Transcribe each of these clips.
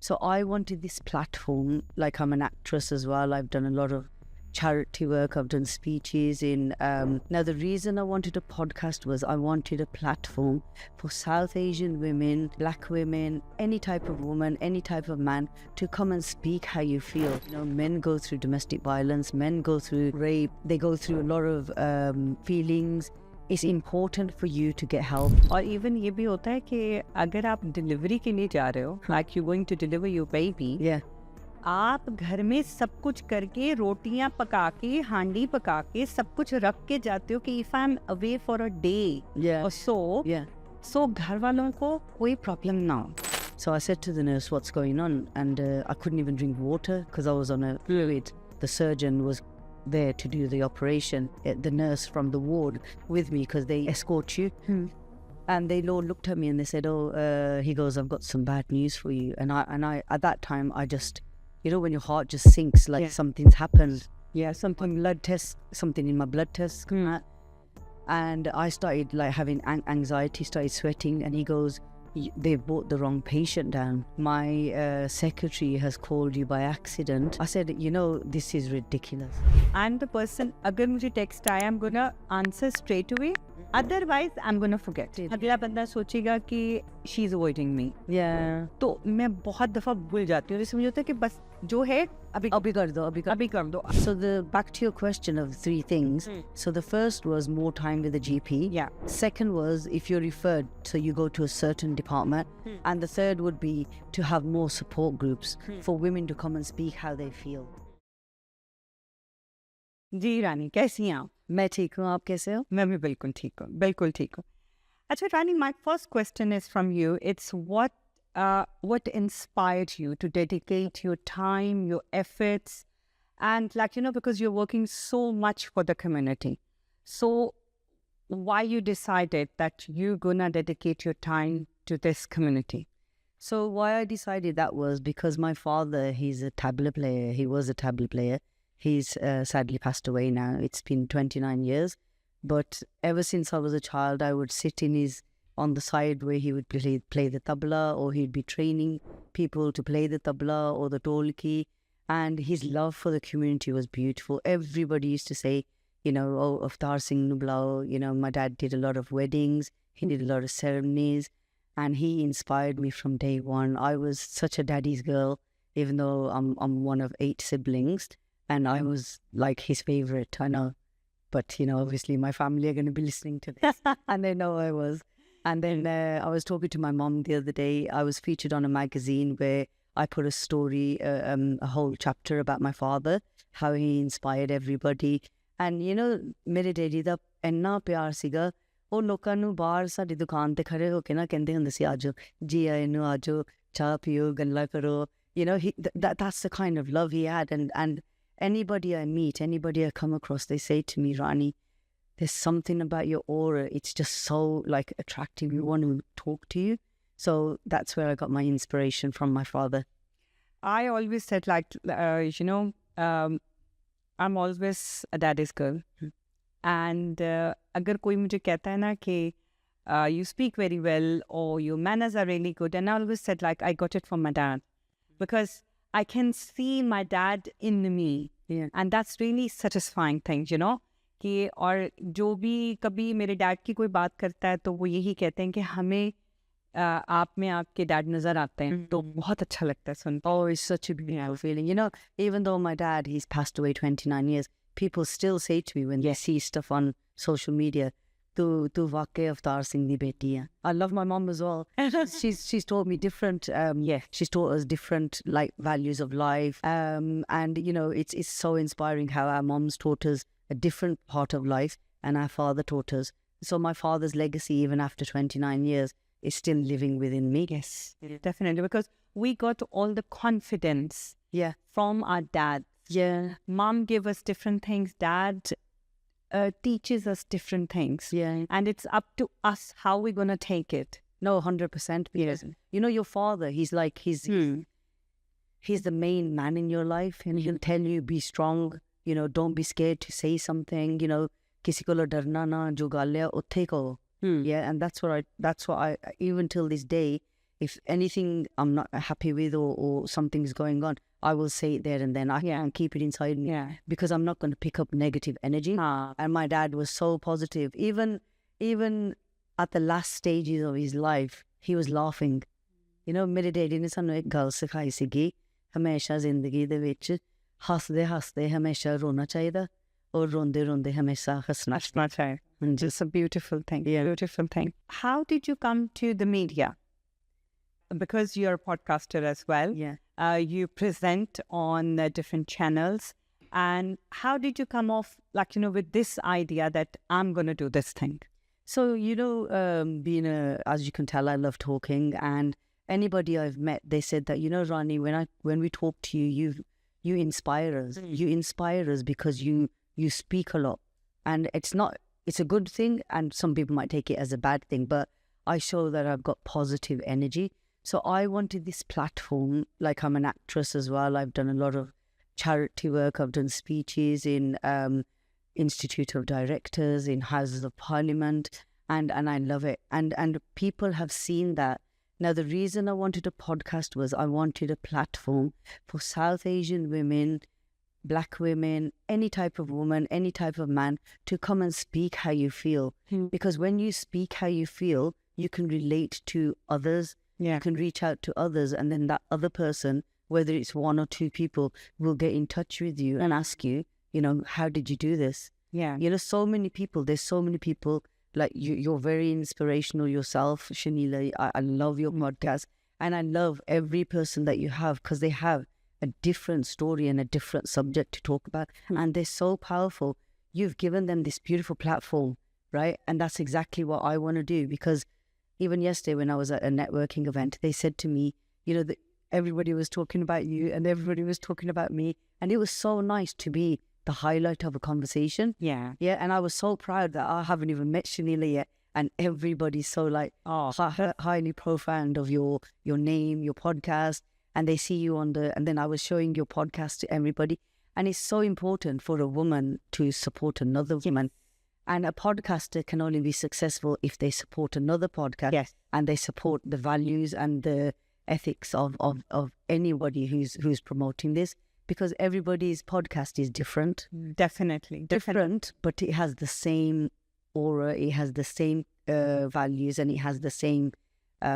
So I wanted this platform, like I'm an actress as well. I've done a lot of charity work. I've done speeches in. Now, the reason I wanted a podcast was I wanted a platform for South Asian women, Black women, any type of woman, any type of man to come and speak how you feel. You know, men go through domestic violence, men go through rape, they go through a lot of feelings. It's important for you to get help. और even ये भी होता है कि अगर आप delivery के लिए जा रहे हो, like you're going to deliver your baby, Yeah. आप घर में सब कुछ करके रोटियां पका के हांडी पका के सब कुछ रख के जाते हो कि if I'm away for a day Yeah. or so, Yeah. so घर वालों को कोई प्रॉब्लम ना हो. So I said to the nurse, what's going on? And I couldn't even drink water because I was on a fluid. The surgeon was there to do the operation. The nurse from the ward with me because they escort you. And they all looked at me and they said, he goes, I've got some bad news for you. And I at that time, I just, you know, when your heart just sinks, like something's happened. Yeah, something. Blood test, something in my blood test. And I started like having anxiety, started sweating. And he goes, they've brought the wrong patient down. My secretary has called you by accident. I said, you know, this is ridiculous. I'm the person, अगर मुझे text आया, I'm gonna answer straight away. Otherwise, I'm gonna forget. अगला बंदा सोचेगा कि she's avoiding me. Yeah. तो मैं बहुत दफ़ा भूल जाती हूँ. जैसे मुझे होता है कि बस जो है अभी कर दो. So back to your question of 3 things. So the first was more time with the GP. Yeah. Second was if you're referred, so you go to a certain department. And the third would be to have more support groups for women to come and speak how they feel. जी रानी, कैसी हैं आप? मैं ठीक हूँ, आप कैसे हो? मैं भी बिल्कुल ठीक हूँ, बिल्कुल ठीक हूँ. अच्छा रानी, my first question is from you. It's what inspired you to dedicate your time, your efforts, and like, you know, because you're working so much for the community. So why you decided that you're gonna dedicate your time to this community? So why I decided that was because my father, he's a tabla player. He was a tabla player. He's sadly passed away now. It's been 29 years. But ever since I was a child, I would sit on the side where he would play the tabla, or he'd be training people to play the tabla or the dolki. And his love for the community was beautiful. Everybody used to say, you know, oh, Avtar Singh Nublao, you know, my dad did a lot of weddings. He did a lot of ceremonies. And he inspired me from day one. I was such a daddy's girl, even though I'm one of 8 siblings. And I was like his favorite, I know. But, you know, obviously my family are going to be listening to this. And they know I was. And then I was talking to my mom the other day. I was featured on a magazine where I put a story, a whole chapter about my father, how he inspired everybody. And, you know, mere daddy da enna pyar siga. ਉਹ ਲੋਕਾਂ ਨੂੰ ਬਾਹਰ ਸਾਡੀ ਦੁਕਾਨ ਤੇ ਖੜੇ ਹੋ ਕੇ ਨਾ ਕਹਿੰਦੇ ਹੁੰਦੇ ਸੀ ਆਜੋ ਜੀ ਆਏ ਨੂੰ ਆਜੋ ਚਾਹ ਪੀਓ ਗੱਲਾਂ ਕਰੋ. You know, that's the kind of love he had. And anybody I meet, anybody I come across, they say to me, Rani, there's something about your aura. It's just so like attractive. We want to talk to you. So that's where I got my inspiration from my father. I always said like, you know, I'm always a daddy's girl. And अगर कोई मुझे कहता है ना कि you speak very well or your manners are really good, and I always said like I got it from my dad because I can see my dad in me. Yeah. And that's really satisfying thing, you know. कि और जो भी कभी मेरे dad की कोई बात करता है तो वो यही कहते हैं कि हमें आप में आपके डैड नज़र आते हैं तो बहुत अच्छा लगता है सुन. Oh, it's such a beautiful feeling. You know, even though my dad, he's passed away 29 years, people still say to me when they see stuff on social media, tu waqai Avtar Singh di beti hai. I love my mom as well. She's taught me different, she's taught us different like values of life. And you know, it's so inspiring how our moms taught us a different part of life and our father taught us. So my father's legacy, even after 29 years, is still living within me. Yes, definitely, because we got all the confidence from our dad. Yeah. Mom gave us different things. Dad teaches us different things. Yeah. And it's up to us how we're going to take it. No, 100%. Because, you know, your father, he's like, he's the main man in your life. And he'll tell you, be strong. You know, don't be scared to say something. You know, kisi ko lo darna na, jo gall hai, utthe kaho. Yeah, and that's what I, even till this day, if anything I'm not happy with or something's going on, I will say it there and then. I can't keep it inside me because I'm not going to pick up negative energy. And my dad was so positive. Even at the last stages of his life, he was laughing. You know, ਮੇਰੇ daddy ਨੇ ਸਾਨੂੰ ਇੱਕ ਗੱਲ ਸਿਖਾਈ ਸੀਗੀ, ਹਮੇਸ਼ਾ ਜ਼ਿੰਦਗੀ ਦੇ ਵਿੱਚ ਹੱਸਦੇ ਹੱਸਦੇ ਹਮੇਸ਼ਾ ਰੋਣਾ ਚਾਹੀਦਾ ਔਰ ਰੋਂਦੇ ਰੋਂਦੇ ਹਮੇਸ਼ਾ ਹੱਸਣਾ ਚਾਹੀਦਾ. It's a beautiful thing. Beautiful thing. How did you come to the media? Because you're a podcaster as well. You present on different channels. And how did you come off, like, with this idea that I'm going to do this thing? So, being as you can tell, I love talking, and anybody I've met, they said that, Rani, when we talk to you, you inspire us. You inspire us because you speak a lot, and it's a good thing, and some people might take it as a bad thing, but I show that I've got positive energy. So I wanted this platform, like I'm an actress as well. I've done a lot of charity work. I've done speeches in Institute of Directors, in Houses of Parliament, and I love it. And people have seen that. Now, the reason I wanted a podcast was I wanted a platform for South Asian women, Black women, any type of woman, any type of man, to come and speak how you feel. Because when you speak how you feel, you can relate to others. You can reach out to others, and then that other person, whether it's one or two people, will get in touch with you and ask you, how did you do this? So many people, there's so many people, like you're very inspirational yourself, Shanila. I love your podcast, and I love every person that you have, because they have a different story and a different subject to talk about, and they're so powerful. You've given them this beautiful platform, right? And that's exactly what I want to do, because even yesterday when I was at a networking event, they said to me, that everybody was talking about you and everybody was talking about me, and it was so nice to be the highlight of a conversation. And I was so proud that I haven't even met Shanila yet, and everybody's so highly profound of your name, your podcast, and they see you and then I was showing your podcast to everybody. And it's so important for a woman to support another woman. And a podcaster can only be successful if they support another podcast, and they support the values and the ethics of anybody who's promoting this, because everybody's podcast is different. Definitely. Different, but it has the same aura, it has the same values, and it has the same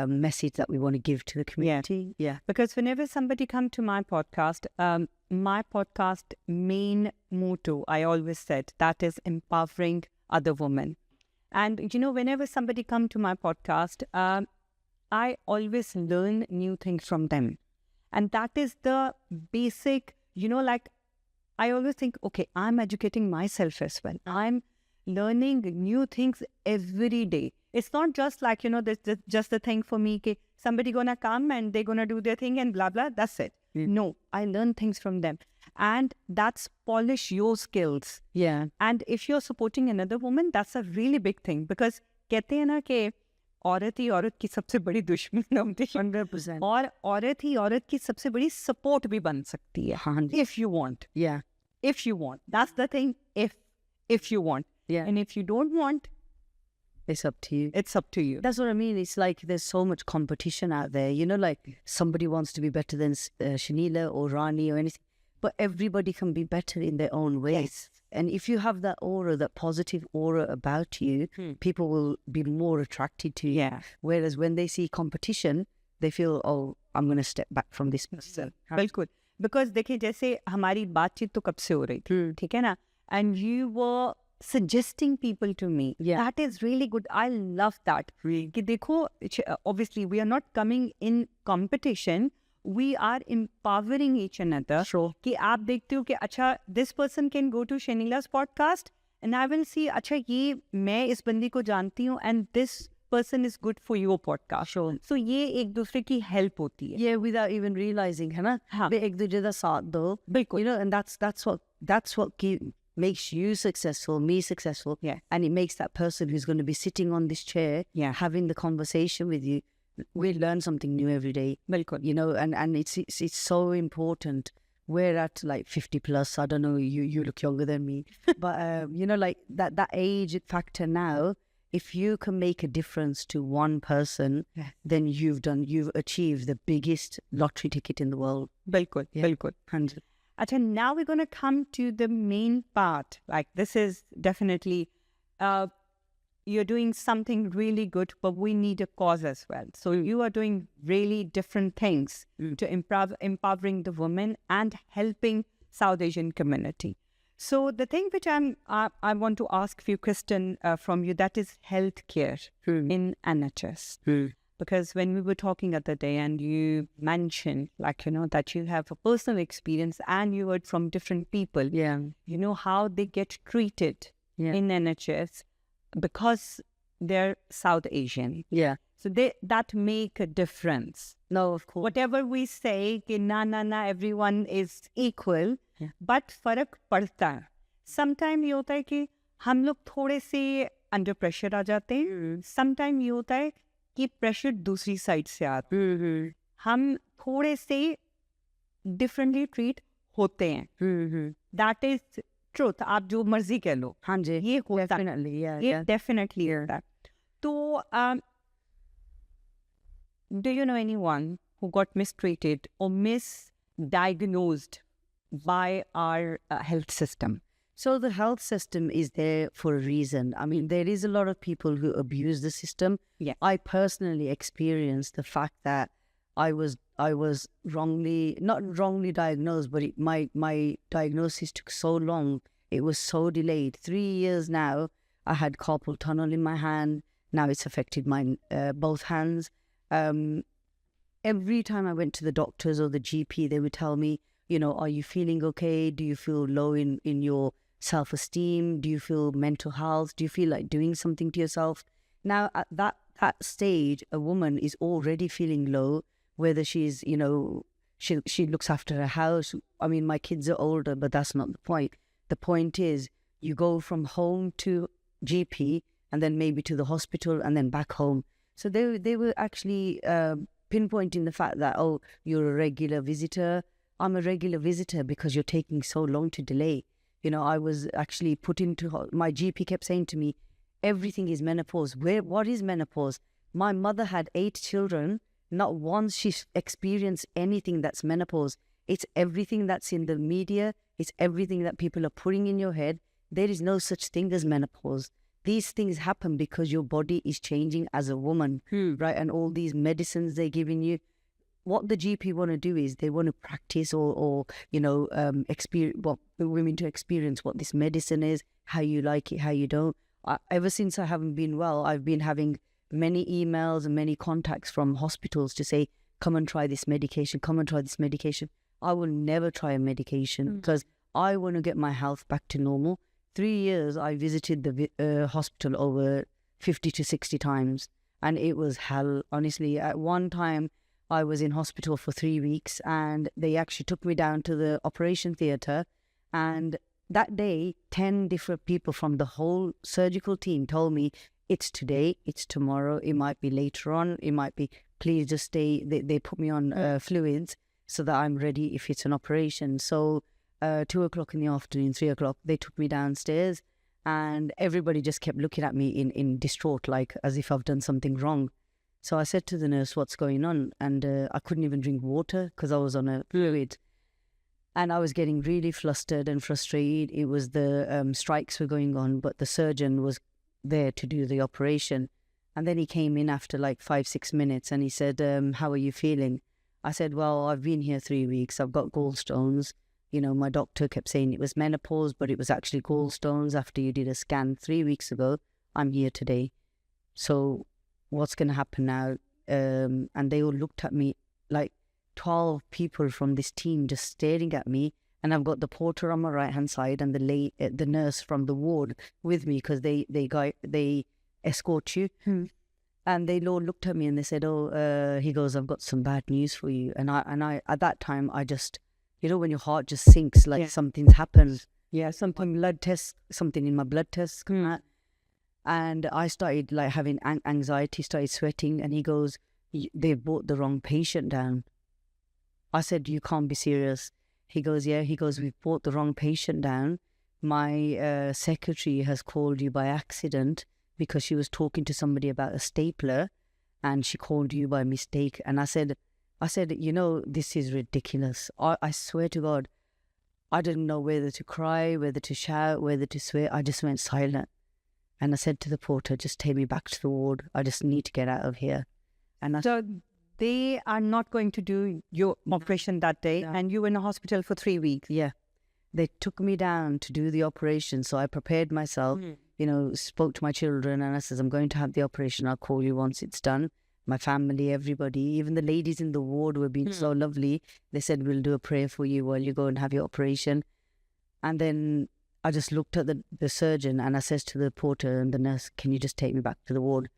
message that we want to give to the community. Because whenever somebody come to my podcast main motto, I always said, that is empowering other women. And whenever somebody come to my podcast, I always learn new things from them, and that is the basic, like I always think, okay, I'm educating myself as well. I'm learning new things every day. It's not just like, there's just the thing for me, okay, somebody gonna come and they're gonna do their thing and blah, blah, that's it. No, I learn things from them. And that's polish your skills. And if you're supporting another woman, that's a really big thing. Because कहते हैं ना कि औरत ही औरत की सबसे बड़ी दुश्मन होती है 100%. और औरत ही औरत की सबसे बड़ी सपोर्ट भी बन सकती है. If you want. If you want. That's the thing. If you want. And if you don't want, it's up to you. It's up to you. That's what I mean. It's like there's so much competition out there. Like somebody wants to be better than Shanila or Rani or anything. But everybody can be better in their own ways. And if you have that aura, that positive aura about you, people will be more attracted to you. Whereas when they see competition, they feel, oh, I'm going to step back from this person. बिल्कुल. Because देखिए जैसे हमारी बातचीत तो कब से हो रही थी, ठीक है ना? And you were suggesting people to me. That is really good. I love that. कि देखो, obviously we are not coming in competition. We are empowering each another. कि आप देखते हो कि अच्छा, this person can go to Shanila's podcast and I will see, अच्छा ये मैं इस बंदी को जानती हूँ and this person is good for your podcast. So ये एक दूसरे की help होती है. Without even realizing, है ना? वे एक दूसरे का साथ दो. बिल्कुल. And that's what makes you successful, me successful, and it makes that person who's going to be sitting on this chair, having the conversation with you. We learn something new every day. And it's so important. We're at like 50 plus. I don't know, you look younger than me. But, like that age factor now if you can make a difference to one person, then you've achieved the biggest lottery ticket in the world. Bilkul, bilkul. 100. Achha, now we're going to come to the main part. Like, this is definitely, you're doing something really good, but we need a cause as well. So you are doing really different things to empowering the women and helping South Asian community. So the thing which I want to ask you, Kristen, from you, that is healthcare in NHS. Because when we were talking other day and you mentioned, like, that you have a personal experience and you heard from different people, how they get treated in NHS because they're South Asian. Yeah. So that make a difference. No, of course. Whatever we say, कि na, everyone is equal, but फर्क पड़ता है. Sometimes ये होता है कि हम लोग थोड़े से under pressure आ जाते हैं. Sometimes ये होता है कि pressure दूसरी side से आता है. हम थोड़े से differently treat होते हैं. That is truth. आप जो मर्जी कह लो. हाँ जी. ये होता है. Definitely, yeah. ये definitely होता है. तो do you know anyone who got mistreated or misdiagnosed by our health system? So the health system is there for a reason. I mean, there is a lot of people who abuse the system. Yeah. I personally experienced the fact that I was not wrongly diagnosed, but my diagnosis took so long. It was so delayed. 3 years now. I had carpal tunnel in my hand. Now it's affected my both hands. Every time I went to the doctors or the GP, they would tell me, are you feeling okay? Do you feel low in your self-esteem? Do you feel mental health? Do you feel like doing something to yourself? Now, at that stage, a woman is already feeling low, whether she's, she looks after her house. I mean, my kids are older, but that's not the point. The point is you go from home to GP and then maybe to the hospital and then back home. So they were actually pinpointing the fact that, oh, you're a regular visitor. I'm a regular visitor because you're taking so long to delay. I was actually put into, my GP kept saying to me, everything is menopause. What is menopause? My mother had 8 children. Not once she experienced anything that's menopause. It's everything that's in the media. It's everything that people are putting in your head. There is no such thing as menopause. These things happen because your body is changing as a woman, right? And all these medicines they're giving you, what the GP want to do is they want to practice or experience women to experience what this medicine is, how you like it, how you don't. Ever since I haven't been well, I've been having many emails and many contacts from hospitals to say, come and try this medication, come and try this medication. I will never try a medication because I want to get my health back to normal. 3 years, I visited the hospital over 50 to 60 times, and it was hell. Honestly, at one time, I was in hospital for 3 weeks, and they actually took me down to the operation theatre. And that day, 10 different people from the whole surgical team told me, it's today, it's tomorrow, it might be later on, it might be, please just stay. They put me on fluids so that I'm ready if it's an operation. So 2 o'clock in the afternoon, 3 o'clock, they took me downstairs and everybody just kept looking at me in distraught, like as if I've done something wrong. So I said to the nurse, what's going on? And I couldn't even drink water because I was on a fluid. And I was getting really flustered and frustrated. It was the strikes were going on, but the surgeon was there to do the operation. And then he came in after like 5-6 minutes and he said, how are you feeling? I said, well, I've been here 3 weeks. I've got gallstones. My doctor kept saying it was menopause, but it was actually gallstones after you did a scan 3 weeks ago. I'm here today. So what's going to happen now? And they all looked at me, like 12 people from this team just staring at me. And I've got the porter on my right-hand side and the nurse from the ward with me because they escort you. And they all looked at me and they said, he goes, I've got some bad news for you. And I at that time, I just, when your heart just sinks, like something's happened. Yeah, something in my blood tests come out. And I started like having anxiety, started sweating. And he goes, they've brought the wrong patient down. I said, you can't be serious. He goes, yeah. He goes, we've brought the wrong patient down. My secretary has called you by accident because she was talking to somebody about a stapler and she called you by mistake. And I said, this is ridiculous. I swear to God, I didn't know whether to cry, whether to shout, whether to swear. I just went silent. And I said to the porter, just take me back to the ward. I just need to get out of here. And so they are not going to do your operation that day, and you were in a hospital for 3 weeks. Yeah. They took me down to do the operation. So I prepared myself, spoke to my children, and I said, I'm going to have the operation. I'll call you once it's done. My family, everybody, even the ladies in the ward were being so lovely. They said, we'll do a prayer for you while you go and have your operation. And then I just looked at the surgeon and I says to the porter and the nurse, can you just take me back to the ward?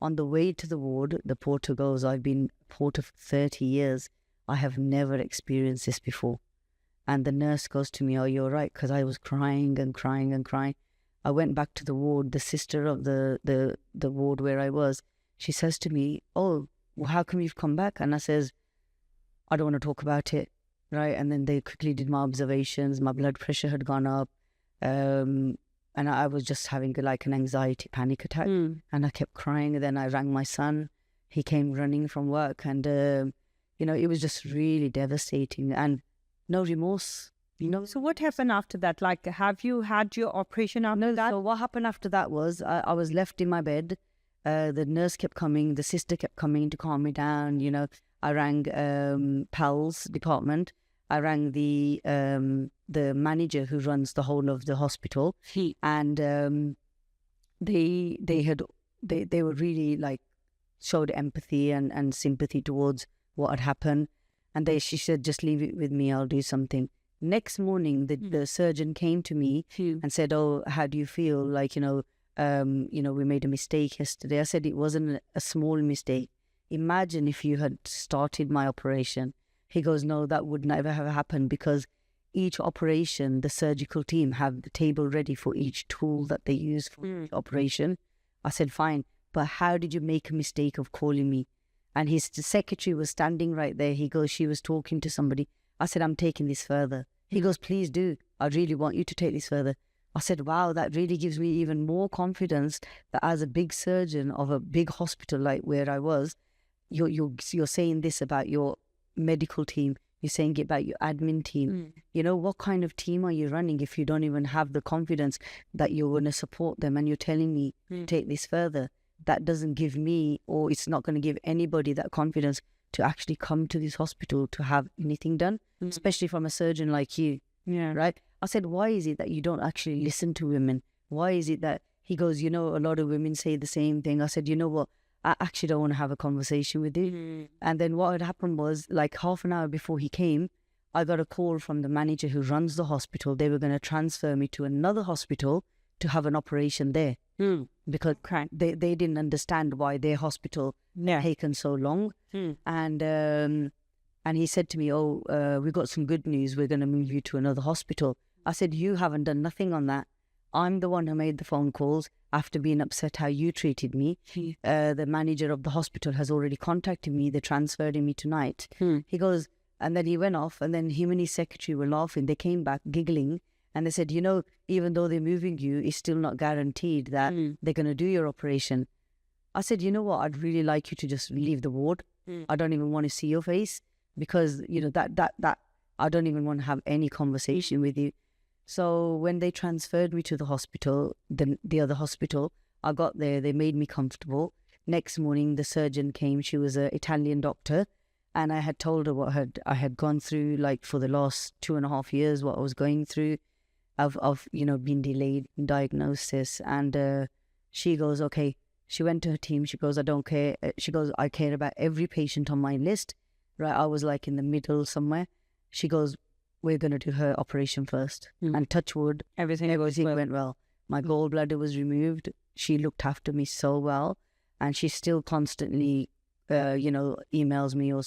On the way to the ward, the porter goes, I've been porter for 30 years. I have never experienced this before. And the nurse goes to me, are you all right? Because I was crying and crying and crying. I went back to the ward. The sister of the ward where I was, she says to me, oh, well, how come you've come back? And I says, I don't want to talk about it, right? And then they quickly did my observations. My blood pressure had gone up. And I was just having like an anxiety panic attack. And I kept crying. And then I rang my son. He came running from work. And, it was just really devastating and no remorse. So what happened after that? Like, have you had your operation after that? So what happened after that was I was left in my bed. The nurse kept coming. The sister kept coming to calm me down. I rang PALS department. I rang the manager who runs the whole of the hospital, and they were really like showed empathy and sympathy towards what had happened. And she said, just leave it with me. I'll do something. Next morning, the surgeon came to me and said, oh, how do you feel? Like, we made a mistake yesterday. I said, it wasn't a small mistake. Imagine if you had started my operation. He goes, no, that would never have happened because each operation, the surgical team have the table ready for each tool that they use for each operation. I said, fine, but how did you make a mistake of calling me? And his secretary was standing right there. He goes, she was talking to somebody. I said, I'm taking this further. He goes, please do. I really want you to take this further. I said, wow, that really gives me even more confidence that as a big surgeon of a big hospital like where I was, you're saying this about your medical team. You're saying it about your admin team. What kind of team are you running if you don't even have the confidence that you're going to support them and you're telling me to take this further? That doesn't give me, or it's not going to give anybody that confidence to actually come to this hospital to have anything done, especially from a surgeon like you. Yeah. Right? I said, why is it that you don't actually listen to women? Why is it that he goes, a lot of women say the same thing. I said, you know what? I actually don't want to have a conversation with you. And then what had happened was like half an hour before he came, I got a call from the manager who runs the hospital. They were going to transfer me to another hospital to have an operation there. Because they didn't understand why their hospital had taken so long. And he said to me, we got some good news. We're going to move you to another hospital. I said, you haven't done nothing on that. I'm the one who made the phone calls after being upset how you treated me. The manager of the hospital has already contacted me. They're transferring me tonight. He goes, and then he went off, and then him and his secretary were laughing. They came back giggling, and they said, even though they're moving you, it's still not guaranteed that they're going to do your operation. I said, you know what? I'd really like you to just leave the ward. I don't even want to see your face because, that I don't even want to have any conversation with you. So when they transferred me to the hospital, the other hospital, I got there, they made me comfortable. Next morning, the surgeon came. She was an Italian doctor. And I had told her what I had gone through, like for the last 2.5 years, what I was going through of being delayed in diagnosis. And she goes, okay. She went to her team. She goes, I don't care. She goes, I care about every patient on my list. Right, I was like in the middle somewhere. She goes, we're going to do her operation first. And touch wood, everything went well. My gallbladder was removed. She looked after me so well. And she still constantly, emails me or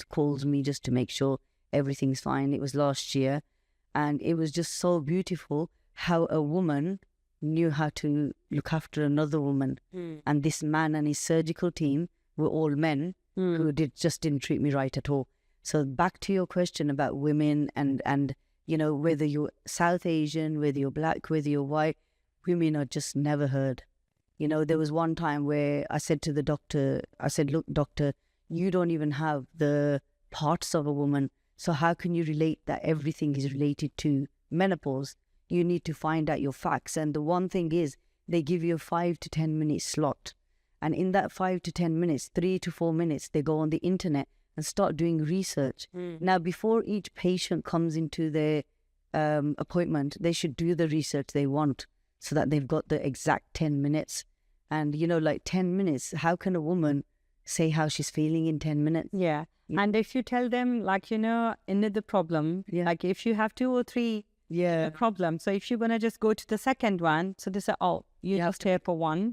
calls me just to make sure everything's fine. It was last year. And it was just so beautiful how a woman knew how to look after another woman. And this man and his surgical team were all men who didn't treat me right at all. So back to your question about women and whether you're South Asian, whether you're black, whether you're white, women are just never heard. You know, there was one time where I said to the doctor, I said, look, doctor, you don't even have the parts of a woman. So how can you relate that everything is related to menopause? You need to find out your facts. And the one thing is, they give you a 5 to 10 minute slot. And in that 5 to 10 minutes, 3 to 4 minutes, they go on the internet and start doing research. Now, before each patient comes into their appointment, they should do the research they want so that they've got the exact 10 minutes. And, you know, like 10 minutes, how can a woman say how she's feeling in 10 minutes? Yeah. And if you tell them, like, you know, another problem, like if you have 2 or 3 problems, so if you're going to just go to the second one, so they say, oh, you just here for one.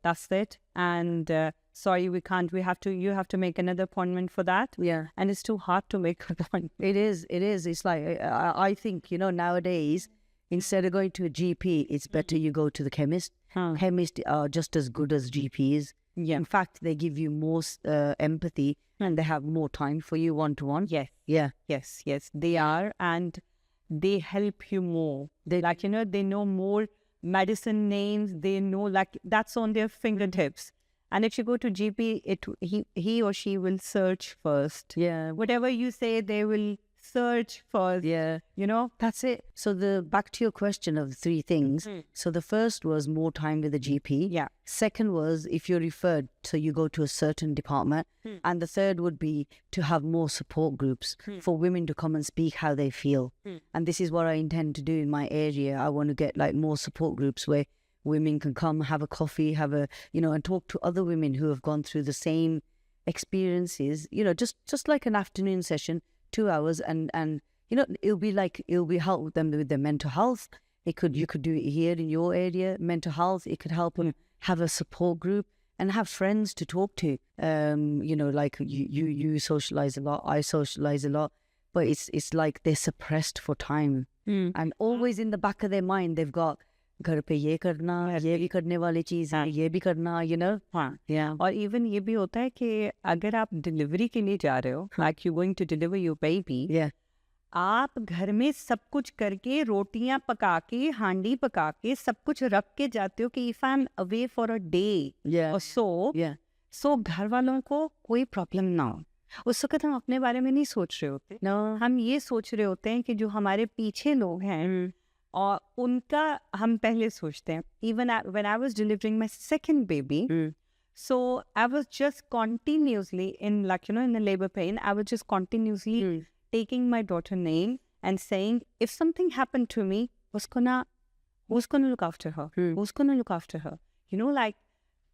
That's it. And sorry, we can't, you have to make another appointment for that. And it's too hard to make an appointment. It is. It's like, I think, you know, nowadays, instead of going to a GP, it's better you go to the chemist. Chemists are just as good as GPs. In fact, they give you more empathy and they have more time for you one-to-one. Yes, they are. And they help you more. They, like, you know, they know more medicine names. They know, like, that's on their fingertips. And if you go to GP, he or she will search first. Whatever you say, they will search first. You know, that's it. So back to your question of the 3 things. So the first was more time with the GP. Second was if you're referred, so you go to a certain department. And the third would be to have more support groups for women to come and speak how they feel. And this is what I intend to do in my area. I want to get like more support groups where women can come, have a coffee, you know, and talk to other women who have gone through the same experiences, you know, just like an afternoon session, 2 hours, and you know, it'll be help them with their mental health. You could do it here in your area, mental health. It could help them have a support group and have friends to talk to. You know, like you socialize a lot, I socialize a lot, but it's like they're suppressed for time, and always in the back of their mind they've got घर पे ये करना, ये भी करने वाली चीज है, ये भी करना, you know. और even ये भी होता है कि अगर आप डिलीवरी के लिए जा रहे हो, like you going to deliver your baby, आप घर में सब कुछ करके, रोटियां पका के, हांडी पका के, सब कुछ रख के जाते हो कि if I'm away for a day or so घर वालों को कोई प्रॉब्लम ना हो. उस वक्त हम अपने बारे में नहीं सोच रहे होते. हम ये सोच रहे होते हैं कि जो हमारे पीछे लोग हैं और उनका हम पहले सोचते हैं. Even when I was delivering my second baby, so I was just continuously in, like, you know, in the labor pain, I was just continuously taking my daughter's name and saying, if something happened to me, who's gonna look after her? Who's gonna look after her? You know, like,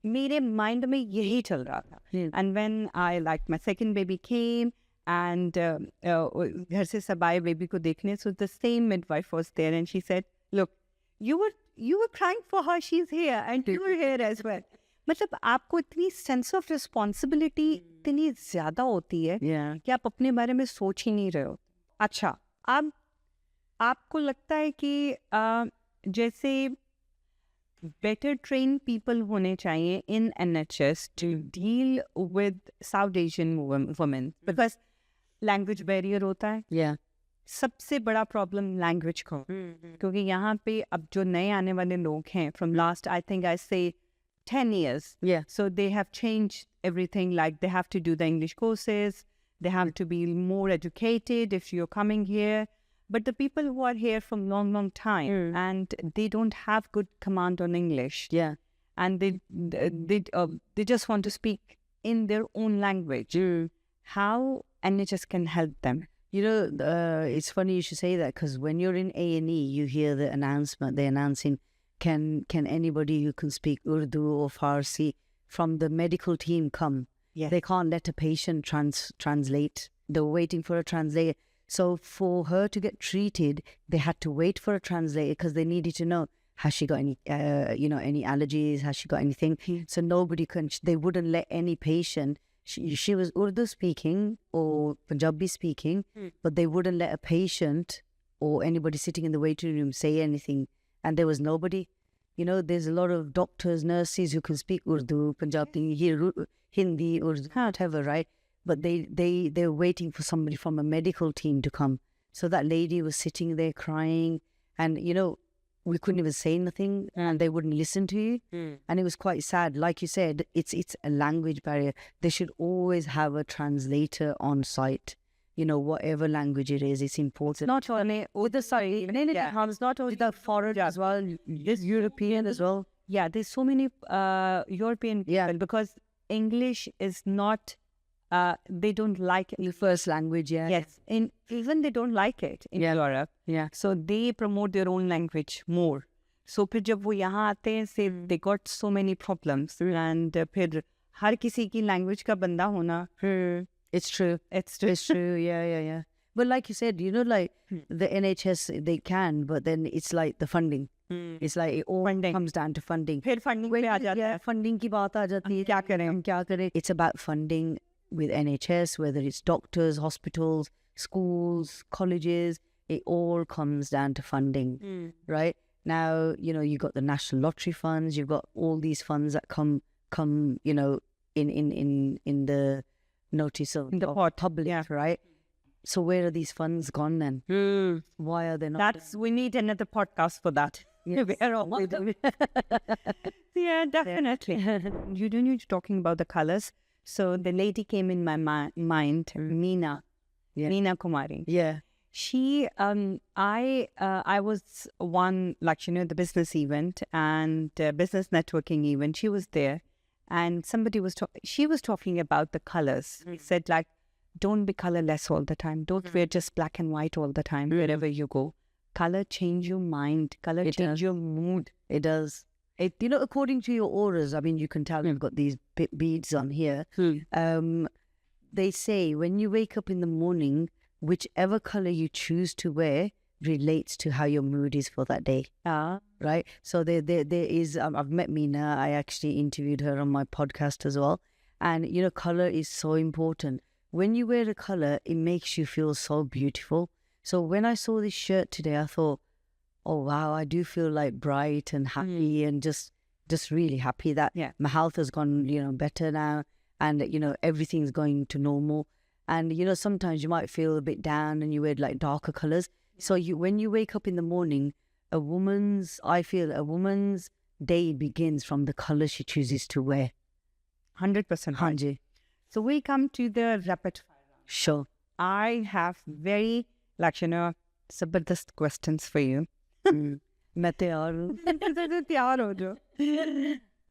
मेरे mind में यही चल रहा था. And when my second baby came, and घर से सब आए बेबी को देखने, so the same midwife was there and she said, look, you were crying for her, she's here and you were here as well. मतलब आपको इतनी sense of responsibility इतनी ज़्यादा होती है कि आप अपने बारे में सोच ही नहीं रहे हो. अच्छा, अब आपको लगता है कि जैसे better trained people होने चाहिए in NHS to deal with South Asian women, because language barrier होता है. सबसे बड़ा प्रॉब्लम लैंग्वेज को, क्योंकि यहाँ पे अब जो नए आने वाले लोग हैं from last I think I से 10 years, so they have changed everything, like they have to do the English courses, they have to be more educated if you're coming here. But the people who are here from long time and they don't have good command on English, and they just want to speak in their own language. How NHS can help them? You know, it's funny you should say that, because when you're in A&E, you hear the announcement. They're announcing, can anybody who can speak Urdu or Farsi from the medical team come? They can't let a patient translate. They're waiting for a translator. So for her to get treated, they had to wait for a translator because they needed to know, has she got any, any allergies? Has she got anything? So they wouldn't let any patient. She was Urdu speaking or Punjabi speaking, but they wouldn't let a patient or anybody sitting in the waiting room say anything. And there was nobody. You know, there's a lot of doctors, nurses who can speak Urdu, Punjabi, Hindi, Urdu, whatever, right? But they're waiting for somebody from a medical team to come. So that lady was sitting there crying. And, you know, we couldn't even say nothing and they wouldn't listen to you. And it was quite sad. Like you said, it's a language barrier. They should always have a translator on site. You know, whatever language it is, it's important. Not only with the sorry, It's not only the foreign as well, this European as well. Yeah, there's so many European people because English is not, they don't like it. The first language, Yes, even they don't like it in Europe. Yeah. So they promote their own language more. So फिर जब वो यहाँ आते हैं, say they got so many problems and फिर हर किसी की language का बंदा होना. It's true. It's true. Yeah. But like you said, you know, like the NHS, they can, but then it's like the funding. It's like it all comes down to funding. फिर funding पे आ जाता है. Funding की बात आ जाती है. क्या करें? It's about funding with NHS, whether it's doctors, hospitals, schools, colleges. It all comes down to funding, right? Now, you know, you've got the national lottery funds. You've got all these funds that come, you know, in the notice of public, right? So where are these funds gone then? Why are they not? We need another podcast for that. Yes. Yeah, definitely. You know, you're talking about the colors. So the lady came in my mind, Meena Kumari. Yeah. She, I was one, like, you know, the business event and business networking event. She was there and somebody was she was talking about the colors. She said, like, don't be colorless all the time. Don't wear just black and white all the time wherever you go. Color change your mind. Color change your mood. It does. You know, according to your auras, I mean, you can tell you've got these beads on here. They say when you wake up in the morning, whichever color you choose to wear relates to how your mood is for that day. Right? So there is, I've met Meena. I actually interviewed her on my podcast as well. And, you know, color is so important. When you wear a color, it makes you feel so beautiful. So when I saw this shirt today, I thought, oh, wow, I do feel like bright and happy and just really happy that my health has gone, you know, better now. And, you know, everything's going to normal. And, you know, sometimes you might feel a bit down and you wear like darker colors. So when you wake up in the morning, I feel a woman's day begins from the color she chooses to wear. 100%. Hanji. So we come to the rapid fire round. Sure. I have very, like, you know, zabardast questions for you. मैं तैयार हूँ. तैयार हो जो.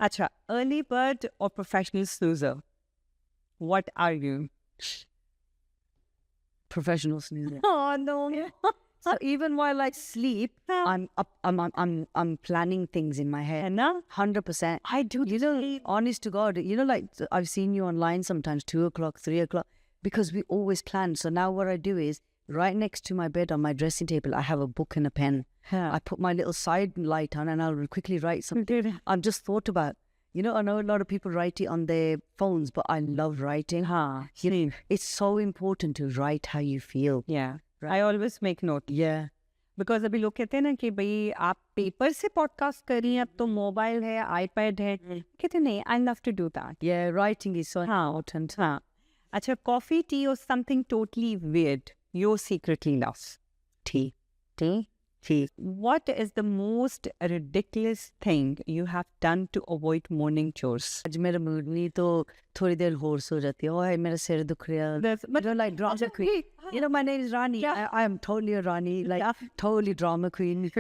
अच्छा, early bird or professional snoozer? What are you? Professional snoozer. Oh no. So even while I sleep, I'm up. I'm planning things in my head. 100%. I do. You know, honest to God, you know, like I've seen you online sometimes 2 o'clock, 3 o'clock, because we always plan. So now what I do is right next to my bed on my dressing table, I have a book and a pen. I put my little side light on and I'll quickly write something I've just thought about. You know, I know a lot of people write it on their phones, but I love writing. You know, it's so important to write how you feel. Yeah. I always make note. Yeah. Because अभी लोग कहते हैं ना कि भाई आप paper से podcast करिए, अब तो मोबाइल है, आईपैड है. कहते नहीं, I love to do that. Yeah, writing is so important. हाँ. अच्छा, coffee, tea or something totally weird you secretly love? Tea. Tea? Tea. What is the most ridiculous thing you have done to avoid morning chores? आज मेरा mood नहीं तो थोड़ी देर होर सो जाती है. Oh, मेरा सिर दुख रहा है. You know, like drama queen. You know, my name is Rani. I am totally a Rani, like totally drama queen.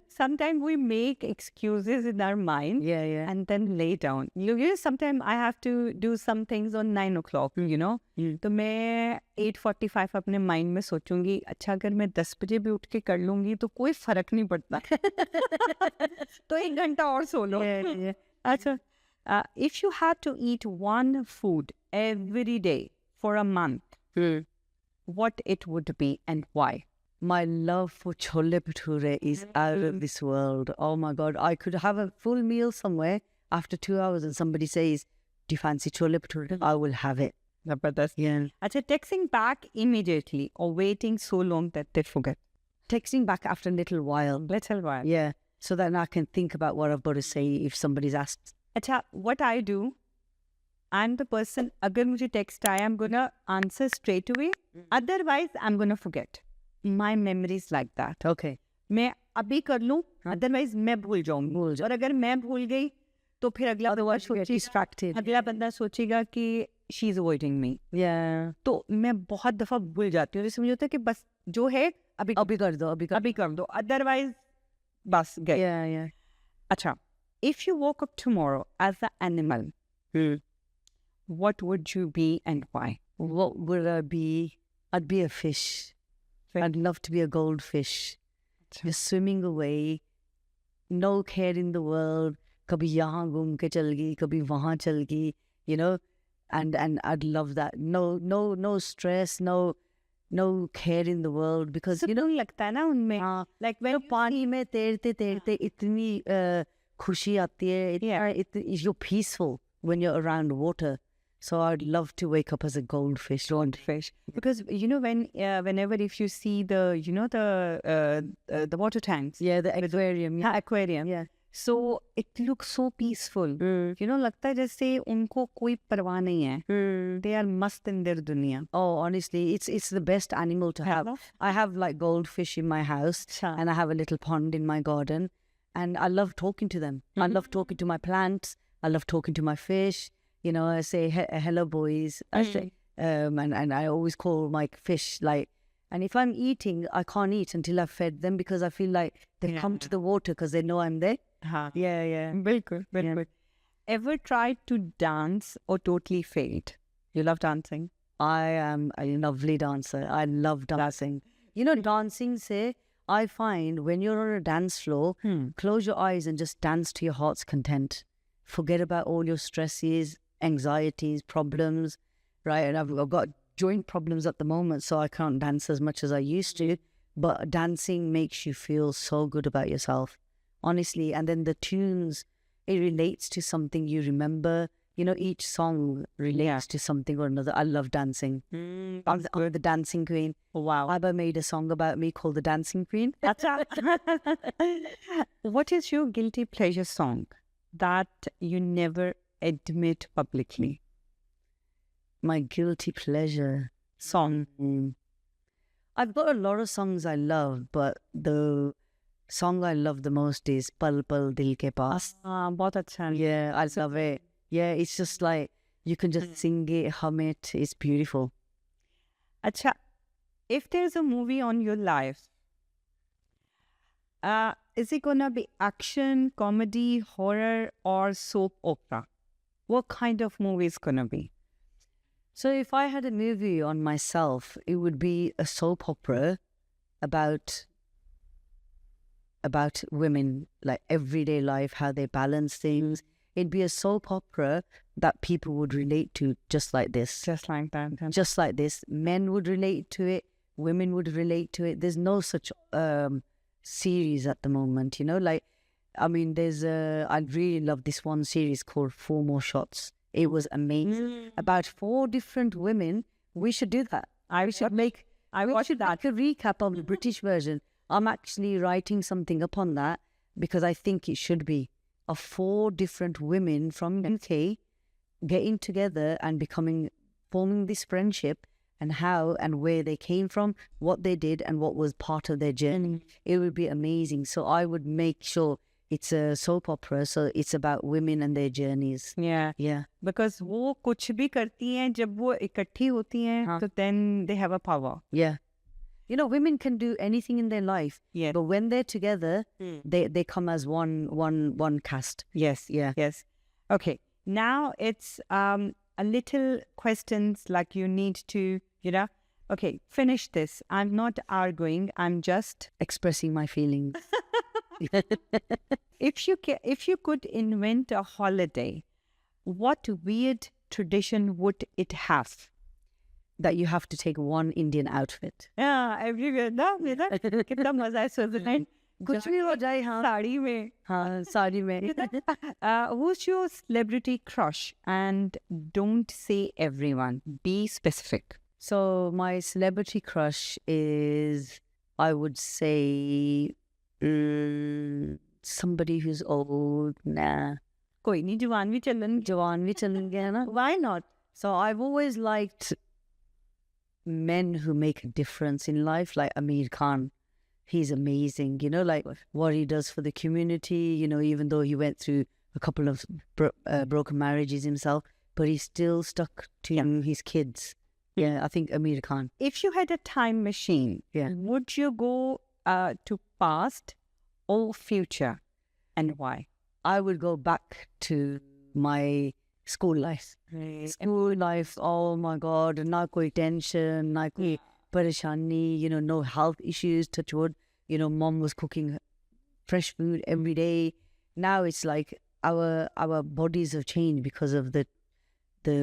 Sometimes we make excuses in our mind and then lay down. You know, sometimes I have to do some things on 9 o'clock, you know. तो मैं 8:45 अपने mind में सोचूंगी, अच्छा अगर मैं 10 बजे भी उठ के कर लूंगी तो कोई फर्क नहीं पड़ता. तो 1 घंटा और सो लो. अच्छा, if you had to eat one food every day for a month, what it would be and why? My love for chole bhature is out of this world. Oh my God. I could have a full meal somewhere after 2 hours and somebody says, do you fancy chole bhature? I will have it. Yeah. Achha, texting back immediately or waiting so long that they forget? Texting back after a little while. Little while. Yeah. So then I can think about what I've got to say if somebody's asked. Achha, what I do, I'm the person, agar mujhe text aaya, I'm going to answer straight away. Otherwise, I'm going to forget. My memory is like that. Okay. मैं अभी कर लूं, otherwise मैं भूल जाऊंगी, और अगर मैं भूल गई तो फिर अगला बंदा distracted. अगला बंदा सोचेगा कि she is avoiding me. Yeah. तो मैं बहुत दफा भूल जाती हूँ. जैसे मुझे होता है कि बस जो है अभी कर दो, अभी कर दो, अदरवाइज बस गए. Yeah, yeah. अच्छा, if you woke up tomorrow as an animal, what would you be and why? What would I be? I'd be a fish. I'd love to be a goldfish. Just swimming away. No care in the world. कभी यहाँ घूम के चल गई, कभी वहाँ चल गई, you know, and I'd love that. No stress, no care in the world, because you know लगता है ना उनमें, like when पानी में तैरते तैरते इतनी खुशी आती है, you're peaceful when you're around water. So I'd love to wake up as a goldfish. Because you know whenever if you see the the water tanks, Yeah, the aquarium. yeah, aquarium, Yeah. so it looks so peaceful. You know, लगता है जैसे उनको कोई परवाह नहीं है. They are must in their दुनिया. Oh, honestly, it's the best animal to have. I have like goldfish in my house, and I have a little pond in my garden, and I love talking to them. I love talking to my plants. I love talking to my fish. You know, I say, hello, boys. I say, and I always call my fish, like, and if I'm eating, I can't eat until I've fed them, because I feel like they come to the water because they know I'm there. Yeah. बिल्कुल. Ever tried to dance or totally failed? You love dancing? I am a lovely dancer. I love dancing. You know, dancing, say, I find when you're on a dance floor, close your eyes and just dance to your heart's content. Forget about all your stresses, anxieties, problems, right? And I've got joint problems at the moment, so I can't dance as much as I used to. But dancing makes you feel so good about yourself, honestly. And then the tunes, it relates to something you remember. You know, each song relates to something or another. I love dancing. I'm the dancing queen. Wow. Abba made a song about me called The Dancing Queen. What is your guilty pleasure song that you never admit publicly? My guilty pleasure song. I've got a lot of songs I love, but the song I love the most is Pal Pal Dil Ke Paas. बहुत अच्छा. Yeah, I love it. Yeah, it's just like, you can just sing it, hum it. It's beautiful. Acha, if there's a movie on your life, is it gonna be action, comedy, horror, or soap opera? What kind of movie is gonna be? So if I had a movie on myself, it would be a soap opera about women, like everyday life, how they balance things. It'd be a soap opera that people would relate to, just like this. Just like that. Just like this. Men would relate to it. Women would relate to it. There's no such series at the moment, you know? Like, I mean, I really love this one series called 4 More Shots. It was amazing. About 4 different women. We should do that. I should make a recap of the British version. I'm actually writing something upon that, because I think it should be of 4 different women from UK getting together and forming this friendship, and how and where they came from, what they did, and what was part of their journey. It would be amazing. So I would make sure it's a soap opera, so it's about women and their journeys. Yeah. Because वो कुछ भी करती हैं, जब वो इकट्ठी होती हैं, तो then they have a power. Yeah. You know, women can do anything in their life. Yeah. But when they're together, they come as one cast. Yes. Yeah. Yes. Okay. Now it's a little questions like you need to, you know. Okay, finish this. I'm not arguing. I'm just expressing my feelings. If you could invent a holiday, what weird tradition would it have? That you have to take one Indian outfit. Yeah, everywhere. ना मेरा कितना मजा है Switzerland. कुछ भी हो जाए, हाँ. साड़ी में. हाँ, साड़ी में. Who's your celebrity crush? And don't say everyone. Be specific. So my celebrity crush is, I would say, somebody who's old. Nah. कोई नहीं, जवान भी चलेंगे है ना. Why not? So I've always liked men who make a difference in life, like Amir Khan. he's amazing. You know, like what he does for the community. You know, even though he went through a couple of broken marriages himself, but he's still stuck to his kids. Yeah, I think Amir Khan. If you had a time machine, would you go to past or future, and why? I would go back to my school life. School life, oh my God, na koi tension, na koi parishani, you know, no health issues, touch wood. You know, mom was cooking fresh food every day. Now it's like our bodies have changed because of the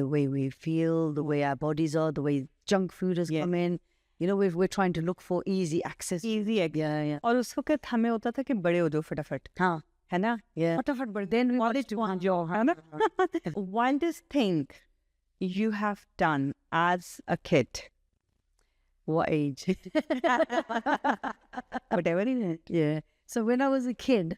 way we feel, the way our bodies are, the way junk food has come in. You know, we're trying to look for easy access. Yeah. और उस वक्त हमें होता था कि बड़े हो जाओ फटाफट. हाँ. है ना? फटाफट बढ़. Then we wanted to जाओ, है ना? Wildest thing you have done as a kid? What age? Whatever it is. Yeah. So when I was a kid,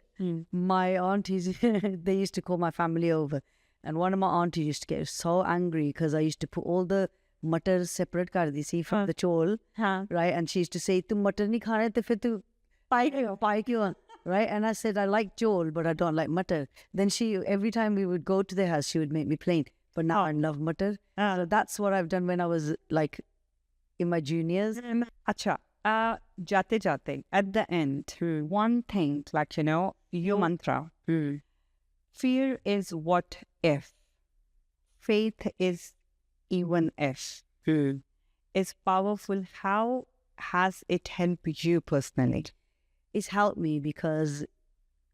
my aunties, they used to call my family over. And one of my aunties used to get so angry because I used to put all the matar separate kar di si from the chol, right? And she used to say, "Tu matar nahi khana hai, to fir tu pai kyun?" Right? And I said, "I like chol, but I don't like matar." Then every time we would go to their house, she would make me plain. But now I love matar. So that's what I've done when I was like in my juniors. Acha, jate jate, at the end, one thing, like, you know, your mantra. Fear is what if. Faith is even if. Is powerful. How has it helped you personally? It's helped me because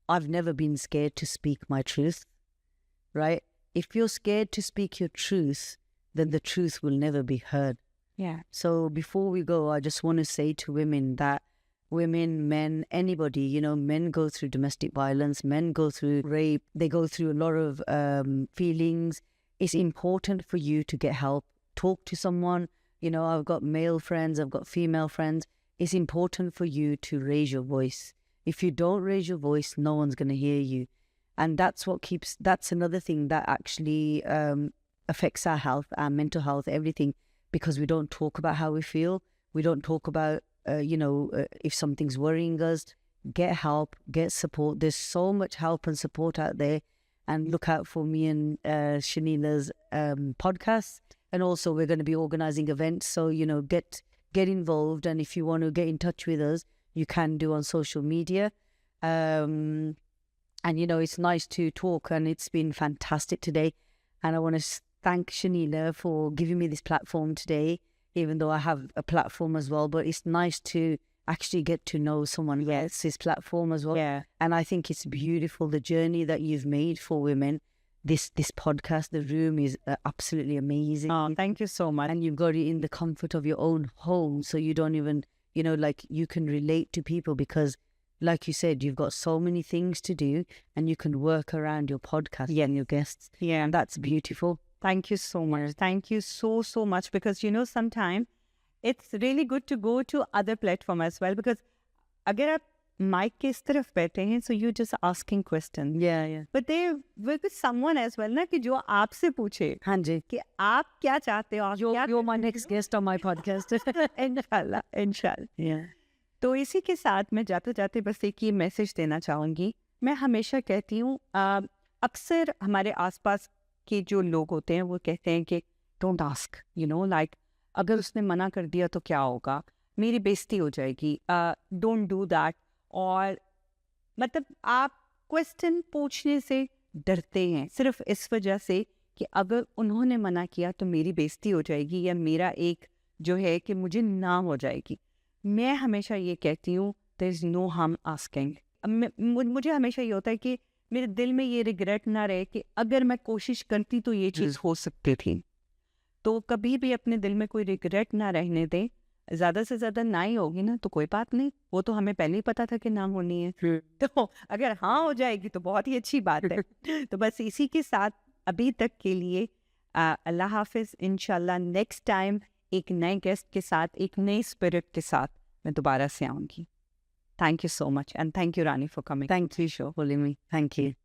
I've never been scared to speak my truth, right? If you're scared to speak your truth, then the truth will never be heard. Yeah. So before we go, I just want to say to women that women, men, anybody, you know, men go through domestic violence, men go through rape, they go through a lot of feelings. It's important for you to get help. Talk to someone. You know, I've got male friends, I've got female friends. It's important for you to raise your voice. If you don't raise your voice, no one's going to hear you. And that's another thing that actually affects our health, our mental health, everything, because we don't talk about how we feel. We don't talk about if something's worrying us. Get help, get support. There's so much help and support out there. And look out for me and Shanila's podcast. And also we're going to be organizing events. So, you know, get involved. And if you want to get in touch with us, you can do on social media. And, you know, it's nice to talk, and it's been fantastic today. And I want to thank Shanila for giving me this platform today, even though I have a platform as well. But it's nice to actually get to know someone else's platform as well. Yeah. And I think it's beautiful, the journey that you've made for women. This podcast, the room is absolutely amazing. Oh, thank you so much. And you've got it in the comfort of your own home. So you don't even, you know, like you can relate to people because, like you said, you've got so many things to do and you can work around your podcast and your guests. Yeah. And that's beautiful. Thank you so much. Thank you so much. Because, you know, sometimes it's really good to go to other platform as well. Because agar aap mic ke is taraf baithe hain, so you're just asking questions. Yeah. But there will be someone as well, na, ki jo aapse पूछे. हाँ जी. कि आप क्या चाहते हो? You're my next guest on my podcast. इंशाल्लाह. Yeah. तो इसी के साथ मैं जाते जाते बस एक ही मैसेज देना चाहूँगी. मैं हमेशा कहती हूँ, अक्सर हमारे आसपास के जो लोग होते हैं वो कहते हैं कि don't ask, you know, like अगर उसने मना कर दिया तो क्या होगा, मेरी बेइज्जती हो जाएगी, डोंट डू दैट. और मतलब आप क्वेश्चन पूछने से डरते हैं सिर्फ इस वजह से कि अगर उन्होंने मना किया तो मेरी बेइज्जती हो जाएगी या मेरा एक जो है कि मुझे ना हो जाएगी. मैं हमेशा ये कहती हूँ, there is no harm asking. मुझे हमेशा ये होता है कि मेरे दिल में ये रिग्रेट ना रहे कि अगर मैं कोशिश करती तो ये चीज़ हो सकती थी. तो कभी भी अपने दिल में कोई रिग्रेट ना रहने दें. ज़्यादा से ज़्यादा ना ही होगी ना तो कोई बात नहीं, वो तो हमें पहले ही पता था कि ना होनी है. तो अगर हाँ हो जाएगी तो बहुत ही अच्छी बात है. तो बस इसी के साथ अभी तक के लिए अल्लाह हाफिज़. इंशाल्लाह नेक्स्ट टाइम एक नए गेस्ट के साथ, एक नई स्पिरिट के साथ मैं दोबारा से आऊँगी. Thank you so much, and thank you, Rani, for coming. Thank you for calling me. Thank you.